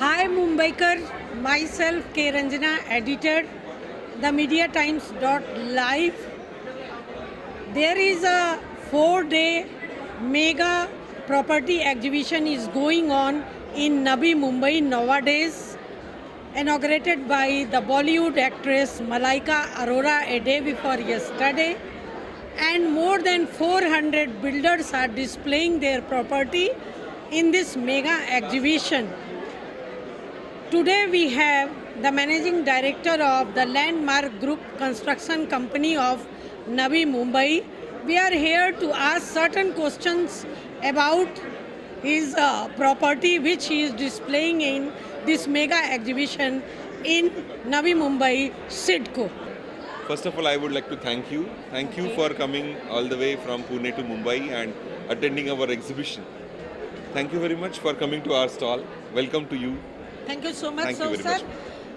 Hi Mumbaikar, myself K. Ranjana, editor, the MediaTimes.live. There is a 4-day mega property exhibition is going on in Navi Mumbai nowadays, inaugurated by the Bollywood actress Malaika Arora a day before yesterday. And more than 400 builders are displaying their property in this mega exhibition. Today we have the managing director of the Landmark Group Construction Company of Navi Mumbai. We are here to ask certain questions about his property which he is displaying in this mega exhibition in Navi Mumbai, SIDCO. First of all, I would like to thank you. Thank you for coming all the way from Pune to Mumbai and attending our exhibition. Thank you very much for coming to our stall. Welcome to you. Thank you so much, Thank you very sir. much.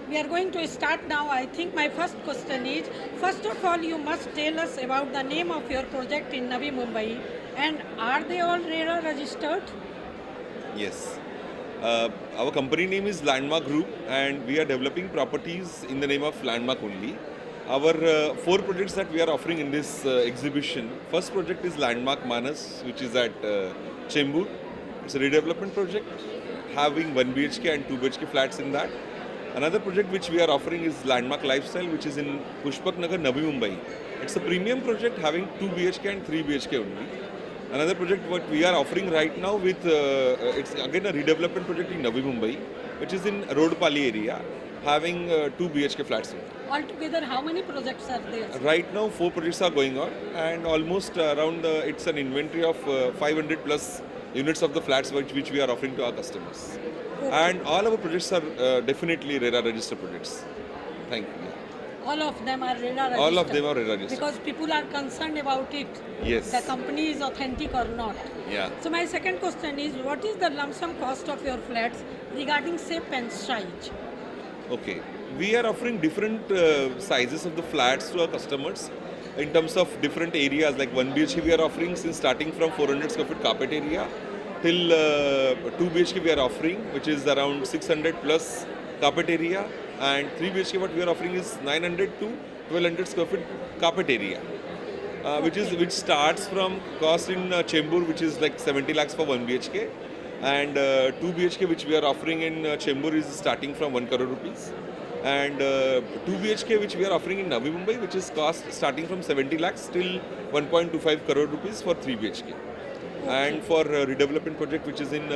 We are going to start now. I think my first question is, first of all, you must tell us about the name of your project in Navi Mumbai, and are they all RERA registered? Yes. Our company name is Landmark Group and we are developing properties in the name of Landmark only. Our 4 projects that we are offering in this exhibition. First project is Landmark Manas, which is at Chembur. It's a redevelopment project having 1 BHK and 2 BHK flats in that. Another project which we are offering is Landmark Lifestyle, which is in Pushpak Nagar, Navi Mumbai. It's a premium project having 2 BHK and 3 BHK only. Another project what we are offering right now with, it's again a redevelopment project in Navi Mumbai, which is in Rodpali area, having 2 BHK flats only. Altogether, how many projects are there? Right now 4 projects are going on and almost around, it's an inventory of 500 plus units of the flats which we are offering to our customers. And all our projects are definitely RERA registered projects. Thank you. Yeah. All of them are RERA registered? All of them are RERA registered. Because people are concerned about it. Yes. The company is authentic or not. Yeah. So my second question is, what is the lump sum cost of your flats regarding shape and size? Okay. We are offering different sizes of the flats to our customers in terms of different areas. Like 1 BHK we are offering since starting from 400 square feet carpet area till 2 BHK we are offering, which is around 600 plus carpet area, and 3 BHK what we are offering is 900 to 1200 square feet carpet area, which starts from cost in Chembur, which is like 70 lakhs for 1 BHK, and 2 BHK which we are offering in Chembur is starting from 1 crore rupees. And 2 BHK which we are offering in Navi Mumbai, which is cost starting from 70 lakhs till 1.25 crore rupees for 3 BHK. And for redevelopment project which is in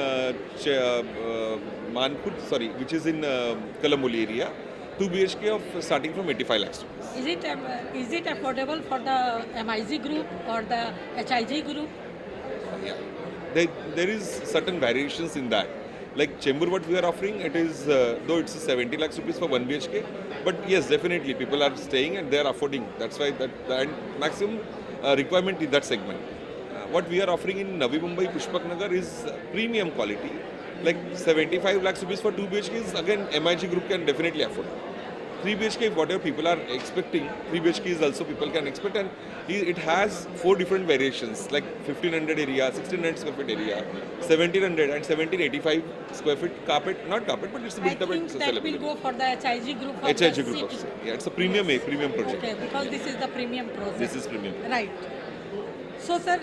Manpur, which is in Kalamboli area, 2 BHK of starting from 85 lakhs rupees. Is it affordable for the MIG group or the HIG group? Yeah. There is certain variations in that. Like Chembur, what we are offering, it is, though it's 70 lakhs rupees for 1 BHK, but yes, definitely people are staying and they are affording. That's why the maximum requirement in that segment. What we are offering in Navi Mumbai, Pushpak Nagar is premium quality. Like 75 lakhs rupees for 2 BHK is, again, MIG group can definitely afford. 3 BHK, whatever people are expecting, 3 BHK is also people can expect, and it has 4 different variations, like 1500 area, 1600 square feet area, 1700 and 1785 square feet carpet, not carpet, but it's a built up. I think that will go for the HIG group. HIG group also. Yeah, it's a premium project. Okay, because this is the premium project. This is premium. Right. So, sir,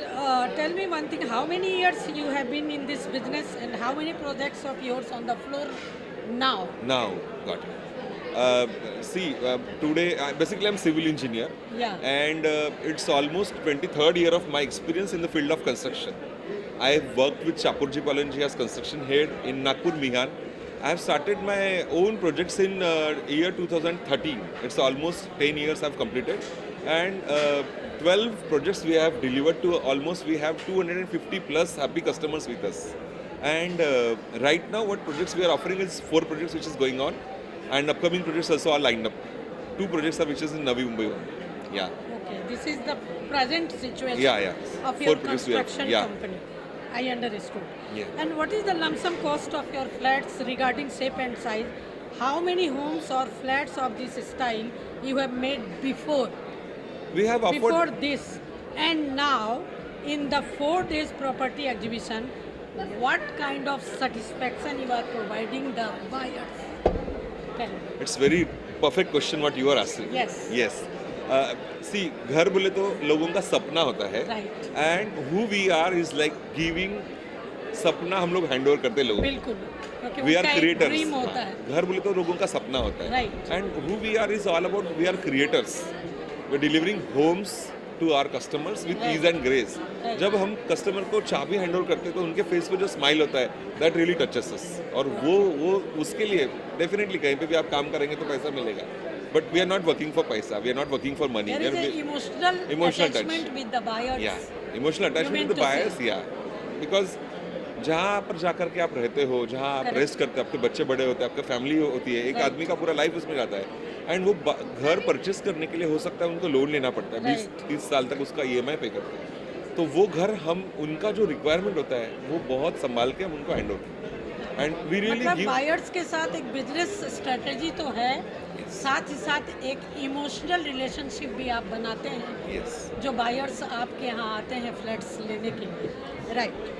tell me one thing. How many years you have been in this business, and how many projects of yours on the floor now? Now, got it. Today, basically I'm civil engineer. Yeah. And it's almost 23rd year of my experience in the field of construction. I have worked with Shapurji Palanji as construction head in Nagpur, Mihan. I have started my own projects in year 2013. It's almost 10 years I've completed. And 12 projects we have delivered to almost, we have 250 plus happy customers with us. And right now what projects we are offering is 4 projects which is going on. And upcoming projects also are lined up. 2 projects are which is in Navi Mumbai. Yeah. Okay, this is the present situation of 4 your projects construction company. I understood. Yeah. And what is the lump sum cost of your flats regarding shape and size? How many homes or flats of this style you have made before? We have offered before this, and now in the 4 days property exhibition, what kind of satisfaction you are providing the buyers? Tell me. It's very perfect question what you are asking. Yes. Yes. See, घर बोले तो लोगों का सपना होता है. Right. And who we are is like giving सपना हम लोग हैंड ओवर करते हैं लोगों को. बिल्कुल, क्योंकि वी आर उनका एक क्रिएटर्स. ड्रीम होता है. घर बोले तो लोगों का सपना होता है. Right. And who we are is all about we are creators. We are delivering homes to our customers with Right. Ease and grace. Right. जब हम कस्टमर को चाबी हैंड ओवर करते हैं तो उनके फेस पे जो स्माइल होता है दैट रियली टचेस अस. और वो उसके लिए डेफिनेटली कहीं पे भी आप काम करेंगे तो पैसा मिलेगा. But we are not working for पैसा. We are not working for money. There is an emotional Emotional touch. attachment with the buyers. Yeah, emotional attachment meant with the to say. buyers, yeah. Because जहाँ पर जाकर के आप रहते हो, जहाँ आप Correct. रेस्ट करते हो, आपके बच्चे बड़े होते हैं, आपकी फैमिली होती है, एक Right. आदमी का पूरा लाइफ उसमें जाता है. एंड वो घर परचेस करने के लिए हो सकता है उनको लोन लेना पड़ता है. Right. 20-30 साल तक उसका EMI पे करते हैं. तो वो घर हम उनका जो रिक्वायरमेंट होता है वो बहुत संभाल के हम उनको हैंड ओवर करते हैं. एंड वी रियली मतलब गिव. बायर्स के साथ एक बिजनेस स्ट्रेटजी तो है, साथ ही साथ एक इमोशनल रिलेशनशिप भी आप बनाते हैं यस. जो बायर्स आपके यहाँ आते हैं फ्लैट्स लेने के लिए. Right.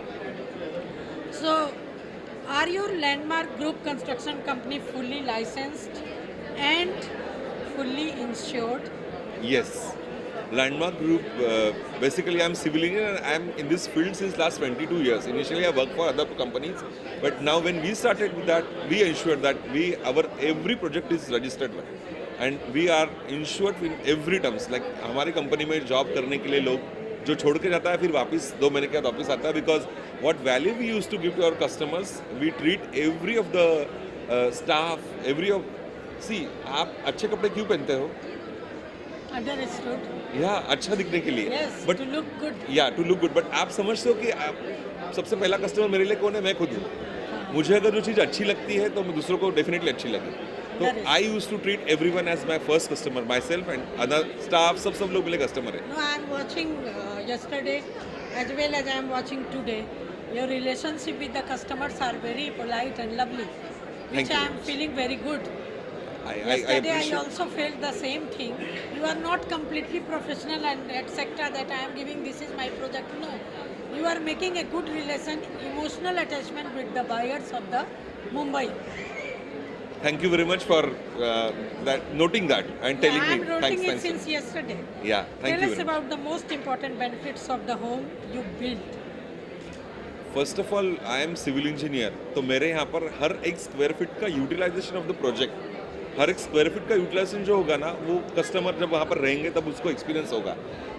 So are your Landmark Group construction company fully licensed and fully insured? Yes. Landmark Group, basically I'm civil engineer and I'm in this field since last 22 years. Initially I worked for other companies, but now when we started with that, we ensured that our every project is registered and we are insured in every terms. Like हमारी company में job करने के लिए लोग जो छोड़ के जाता है फिर वापस 2 महीने के बाद वापस आता है. Because what value we used to give to our customers, we treat every of the staff, every of. See, आप अच्छे कपड़े क्यों पहनते हो? अंडरस्टूड. या अच्छा दिखने के लिए. Yes, but to look good. Yeah to look good. But आप समझते हो कि सबसे पहला कस्टमर मेरे लिए कौन है? मैं खुद हूँ. मुझे अगर जो चीज़ अच्छी लगती है तो मैं दूसरों को डेफिनेटली अच्छी लगे. तो That is- I use to treat everyone as my first customer. Myself and other staff सब लोग मेरे कस्टमर है. No, I am watching yesterday as well as I am watching today. Your relationship with the customers are very polite and lovely, Thank which you. I am feeling very good. I Yesterday I appreciate. also felt the same thing. You are not completely professional and etc. that I am giving this is my project. No, you are making a good relation, emotional attachment with the buyers of the Mumbai. Thank you very much for that noting that and telling I am me. noting it Thanks. since yesterday. Yeah, thank Tell you us very much. about the most important benefits of the home you built. First of all I am civil engineer. तो मेरे यहाँ पर हर एक square feet का utilisation of the project, हर एक square feet का यूटिलाइजेशन जो होगा ना वो कस्टमर जब वहाँ पर रहेंगे तब उसको एक्सपीरियंस होगा.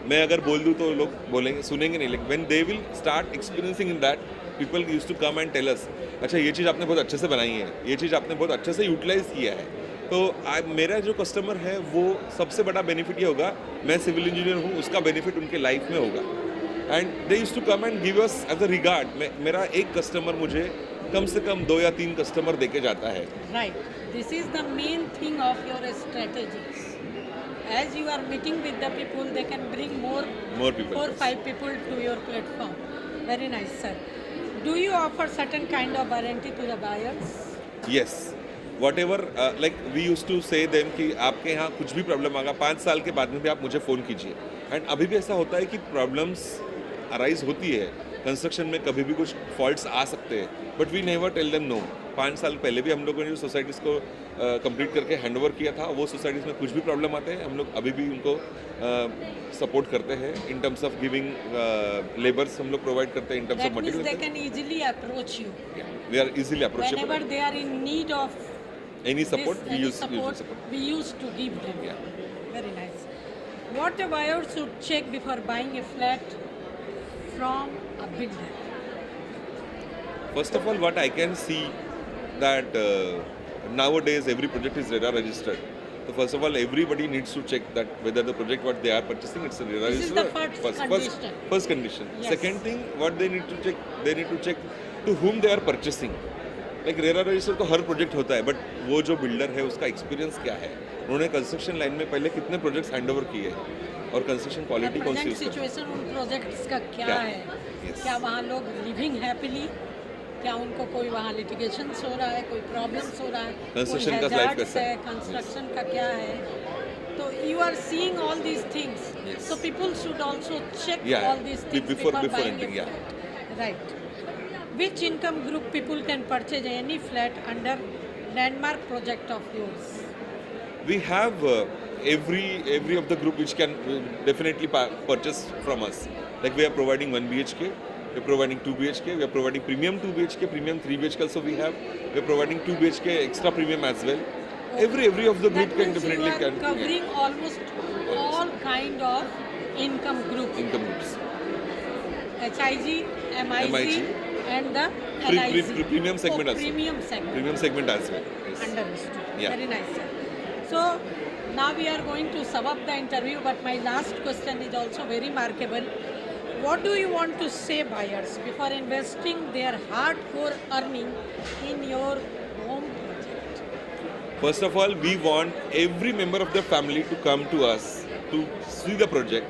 मैं अगर बोल दूँ तो लोग बोलेंगे सुनेंगे नहीं. लेकिन when they will start experiencing in that people use to come and tell us अच्छा ये चीज़ आपने बहुत अच्छे से बनाई है, ये चीज़ आपने बहुत अच्छे से यूटिलाइज किया है. तो मेरा जो कस्टमर है वो सबसे बड़ा बेनिफिट ये होगा मैं सिविल इंजीनियर हूँ उसका बेनिफिट उनके लाइफ में होगा. And they use to come and give us as a regard. मेरा एक कस्टमर मुझे कम से कम 2 या 3 कस्टमर देके जाता है. Right. This is the main thing of your strategies. As you are meeting with the people, they can bring more people. 4-5 people to your platform. Very nice, sir. Do you offer certain kind of warranty to the buyers? Yes. Whatever, like we used to say them कि आपके यहाँ कुछ भी problem आएगा 5 साल के बाद में भी आप मुझे फ़ोन कीजिए. एंड अभी भी ऐसा होता है कि प्रॉब्लम्स अराइज होती है कंस्ट्रक्शन में, कभी भी कुछ फॉल्ट्स आ सकते हैं. But we never tell them no. 5 साल पहले भी हम लोगों ने जो सोसाइटीज़ को कंप्लीट करके हैंड ओवर किया था वो सोसाइटीज़ में कुछ भी प्रॉब्लम आते हैं हम लोग अभी भी उनको सपोर्ट करते हैं. In terms of giving labours हम लोग प्रोवाइड करते हैं. In terms That of means they material can easily approach you. We are easily approachable. Whenever they are in need of any this, support we any use support, support. we used to give them. Yeah. Very nice. What a buyer should check before buying a flat from a builder? First of all, what I can see that nowadays every project is RERA registered. So first of all, everybody needs to check that whether the project what they are purchasing it's a RERA This is registered. the first condition. First condition. Yes. Second thing, what they need to check, they need to check to whom they are purchasing. Like RERA registered तो हर project होता है, but वो जो builder है उसका experience क्या है, उन्होंने कंस्ट्रक्शन लाइन में पहले कितने प्रोजेक्ट्स हैंड ओवर किए और कंस्ट्रक्शन क्वालिटी कौन सी प्रेजेंट उसका. सिचुएशन उन प्रोजेक्ट्स का क्या क्या? है? Yes. क्या वहाँ लोग लिविंग हैप्पीली, क्या उनको कोई वहाँ लिटिगेशंस हो रहा है, कोई प्रॉब्लम्स हो रहा है, Construction कोई का life hazards कैसा है, है? कंस्ट्रक्शन का क्या है. तो you are seeing all these things. Yes. So people should also check Yeah, all these things before before buying entering, a yeah. Flat. Right. which income group people can purchase any flat under landmark project of yours? We have every of the group which can definitely purchase from us. Like we are providing 1 BHK, we are providing 2 BHK, we are providing premium 2 BHK, premium 3 BHK also we have. We are providing 2 BHK extra premium as well. Every of the group That can means definitely you are can covering almost all kind of income groups. income groups. HIG, MIG, MIG, and the LIG. premium segment also. Premium segment. Premium segment as well. Yes. Understood. Yeah. Very nice, sir. So now we are going to sum up the interview, but my last question is also very remarkable. What do you want to say buyers before investing their hardcore earning in your home project? First of all, we want every member of the family to come to us to see the project.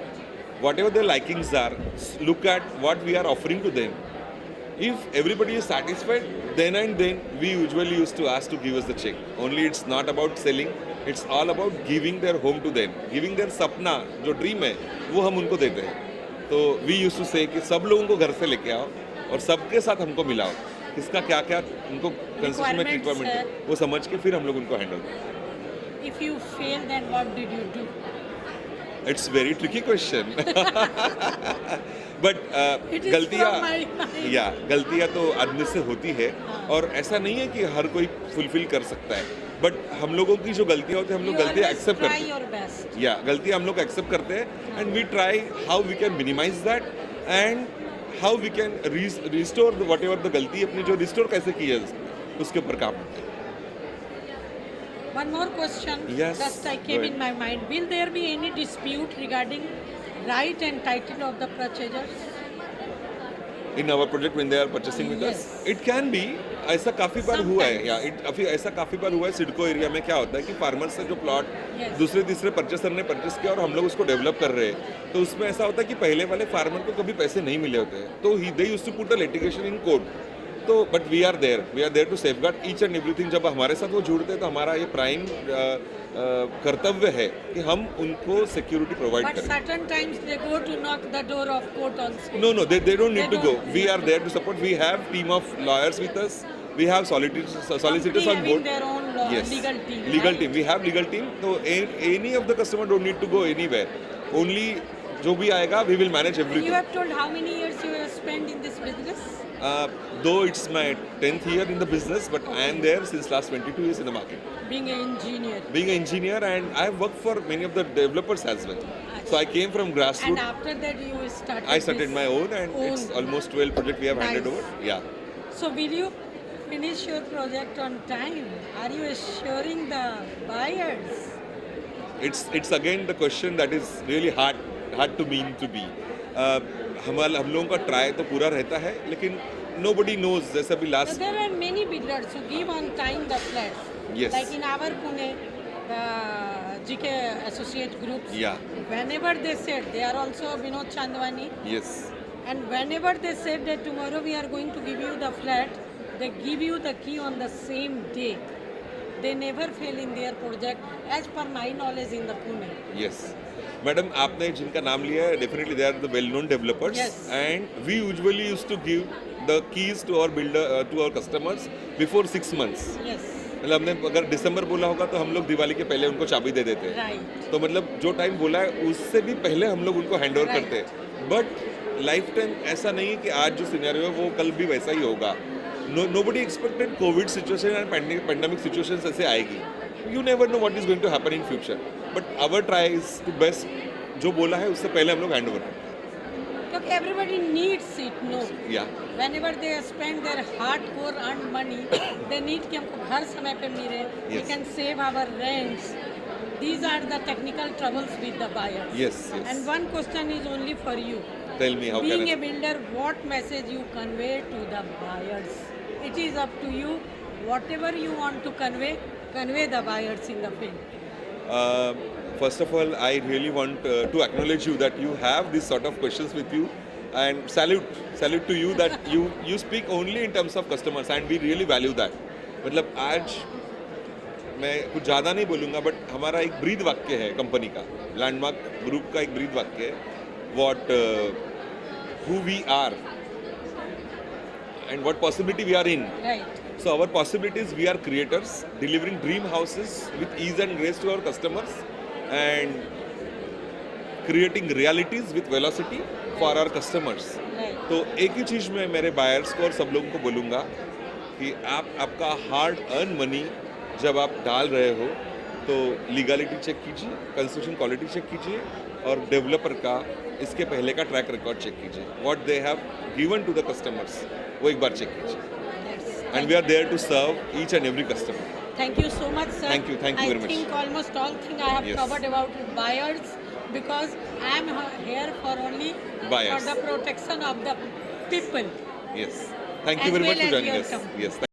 Whatever their likings are, look at what we are offering to them. If everybody is satisfied, then and then we usually used to ask to give us the check. Only it's not about selling, it's all about giving their home to them. Giving their sapna, जो dream है, वो हम उनको देते हैं. तो we used to say कि सब लोगों को घर से लेके आओ और सबके साथ हमको मिलाओ. किसका क्या क्या उनको कंस्ट्रक्शन में रिक्वायरमेंट है, वो समझ के फिर हम लोग उनको हैंडल करते हैं. If you fail, then what did you do? It's very tricky question. But It is गलतियाँ from my mind. या गलतियाँ तो आदमी से होती है और ऐसा नहीं है कि हर कोई फुलफिल कर सकता है. बट हम लोगों की जो गलतियाँ होती है हम लोग You गलतियाँ always एक्सेप्ट try करते your best. हैं. या गलतियाँ हम लोग एक्सेप्ट करते हैं and we try how we can minimise that and how we can restore whatever the गलती अपनी जो रिस्टोर कैसे की है उसके ऊपर काम करते हैं. One more question. Yes, Just I go came ahead. in my mind. Will there be any dispute regarding right and title of the purchasers? In our project when they are purchasing with us Yes. It can be. ऐसा काफ़ी बार हुआ है Sometimes. या अभी ऐसा काफ़ी बार हुआ है. सिडको एरिया में क्या होता है कि फार्मर से जो प्लॉट Yes. दूसरे तीसरे परचेसर ने परचेस किया और हम लोग उसको डेवलप कर रहे हैं तो उसमें ऐसा होता है कि पहले वाले फार्मर को कभी पैसे नहीं मिले होते हैं तो ही they used to put the litigation in court. तो but we are there to safeguard each and everything. जब हमारे साथ वो जुड़ते हैं तो हमारा ये प्राइम कर्तव्य है कि हम उनको सिक्योरिटी प्रोवाइड But करें. certain times they go to knock the door of court also. No, they don't need They to go. don't We need are to there to support. We have team of lawyers with us. We have solicitors on Company having board. their own law, Yes. legal team. Legal right? team. We have legal team. So any of the customer don't need to go anywhere. Only जो भी आएगा, we will manage You everything. have told how many years you have spent in this business? Though it's my 10th year in the business, but I am there since last 22 years in the market. Being an engineer. Being an engineer and I have worked for many of the developers as well. So I came from And grassroots. after that you started I started this my own and it's almost 12 projects we have handed Nice. over. Yeah. So will you finish your project on time? Are you assuring the buyers? It's again the question that is really hard to mean to be. हम लोगों का try तो पूरा रहता है लेकिन nobody knows. जैसे अभी So last there are many builders who give on time the flats. Yes. Like in our Pune, the GK associate groups. Yeah. Whenever they said, they are also Vinod Chandwani. yes And whenever they said that tomorrow we are going to give you the flat, they give you the key on the same day. They never fail in their project, as per my knowledge in the Pune. yes madam आपने जिनका नाम लिया है definitely they are the well known developers Yes. And we usually use to give the keys to our builder to our customers before 6 months. Yes, मतलब हमने अगर दिसंबर बोला होगा तो हम लोग दिवाली के पहले उनको चाबी दे देते हैं. right. तो मतलब जो टाइम बोला है उससे भी पहले हम लोग उनको हैंड ओवर Right. करते हैं. बट लाइफ टाइम ऐसा नहीं है कि आज जो सिनेरियो है वो कल भी वैसा ही होगा. Nobody expected covid situation and pandemic situation ऐसे आएगी. You never know what is going to happen in future but our try is to best जो बोला है उससे पहले हम लोग हैंड ओवर करते Because everybody needs it, no. हैं. या Whenever they spend their hardcore earned money, they need कि हमको घर समय पे मिले. We Yes. can save our rents. These are the technical troubles with the buyers. Yes, yes. And one question is only for you. Tell me how Being can a builder, what message you convey to the buyers? It is up to you. Whatever you want to convey the buyers in the field. First of all, I really want to acknowledge you that you have this sort of questions with you, and salute to you that you speak only in terms of customers, and we really value that. मतलब आज मैं कुछ ज़्यादा नहीं बोलूँगा but हमारा एक breathe वाक्य है कंपनी का, लैंडमार्क ग्रुप का एक ब्रीद वाक्य है, what who we are and what possibility we are in. Right. So our possibilities, we are creators delivering dream houses with ease and grace to our customers and creating realities with velocity for our customers. Right. तो एक ही चीज़ मैं मेरे buyers को और सब लोगों को बोलूँगा कि आप आपका हार्ड अर्न मनी जब आप डाल रहे हो तो लीगलिटी चेक कीजिए, कंस्ट्रक्शन क्वालिटी चेक कीजिए और डेवलपर का इसके पहले का ट्रैक रिकॉर्ड चेक कीजिए. What they have given to the customers वो एक बार चेक कीजिए. Yes. And we are there to serve each and every customer. Thank you so much, sir. Thank you very much. I think almost all thing I have Yes. covered about buyers because I am here for only Buyers. for the protection of the people. Yes. Thank you As very much well for as joining your us. company. Yes.